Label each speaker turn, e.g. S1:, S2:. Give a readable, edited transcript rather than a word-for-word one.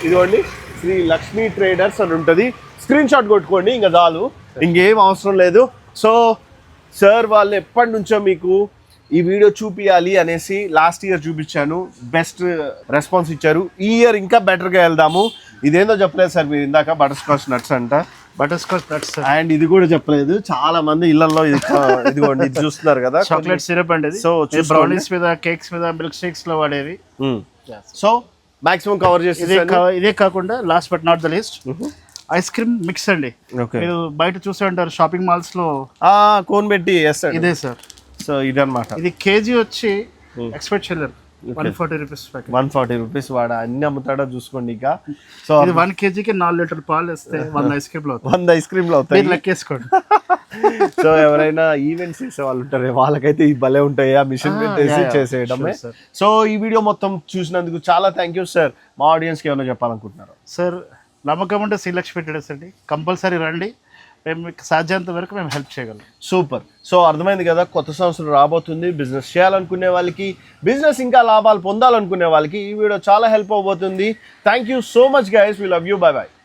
S1: ఇదిగోండి శ్రీ లక్ష్మీ ట్రేడర్స్ అని ఉంటుంది. స్క్రీన్ షాట్ కొట్టుకోండి, ఇంకా చాలు, ఇంకేం అవసరం లేదు. సో సార్ వాళ్ళు ఎప్పటి నుంచో మీకు ఈ వీడియో చూపించాలి అనేసి లాస్ట్ ఇయర్ చూపించాను, బెస్ట్ రెస్పాన్స్ ఇచ్చారు. ఈ ఇయర్ ఇంకా బెటర్గా వెళ్దాము. ఇదేందో చెప్పలేదు సార్ మీరు ఇందాక, బటర్ స్కాచ్ నట్స్ అంట.
S2: బటర్ స్కాచ్ నట్స్
S1: అండ్ ఇది కూడా చెప్పలేదు. చాలా మంది ఇళ్లలో ఇదిగోండి ఇది చూస్తున్నారు కదా,
S2: చాక్లెట్ సిరప్ అండి.
S1: సో
S2: బ్రౌనీస్ మీద, కేక్స్ మీద, మిల్క్ షేక్స్ లో వాడేవి.
S1: సో మాక్సిమం కవర్ చేసి
S2: ఇదే కాకుండా last but not the least ice cream mix అండి. మీరు బయట చూసే ఉంటారు షాపింగ్ మాల్స్ లో
S1: కోన్ పెట్టి వేస్తాడు,
S2: ఇదే సార్.
S1: సో ఇదన్నమాట.
S2: ఇది కేజీ వచ్చి ఎక్స్పెక్ట్ చేయలేరు, 140 రూపీస్.
S1: 140 రూపీస్ వాడ అన్ని అమ్ముతాడో చూసుకోండి. ఇక సో
S2: ఇది 1 kgకి 4 లీటర్ పాలు వేస్తే 100 ఐస్ క్రీమ్ లో
S1: 100 ఐస్ క్రీమ్లు అవుతాయి,
S2: లెక్కేసుకోండి.
S1: సో ఎవరైనా ఈవెంట్స్ చేసే వాళ్ళు ఉంటారు, వాళ్ళకైతే ఈ భలే ఉంటాయి ఆ మిషన్ పెట్టేసి చేసేయడమే. సో ఈ వీడియో మొత్తం చూసినందుకు చాలా థ్యాంక్ యూ సార్. మా ఆడియన్స్కి ఏమైనా చెప్పాలనుకుంటున్నారు
S2: సార్? నమ్మకం ఉంటే శ్రీలక్ష్మి ట్రేడర్స్ అండి, కంపల్సరీ రండి, మేము మీకు సాధ్యంత వరకు మేము హెల్ప్ చేయగలం.
S1: సూపర్. సో అర్థమైంది కదా, కొత్త సంవత్సరం రాబోతుంది. బిజినెస్ చేయాలనుకునే వాళ్ళకి, బిజినెస్ ఇంకా లాభాలు పొందాలనుకునే వాళ్ళకి ఈ వీడియో చాలా హెల్ప్ అవబోతుంది. Thank you so much guys, we love you, bye by.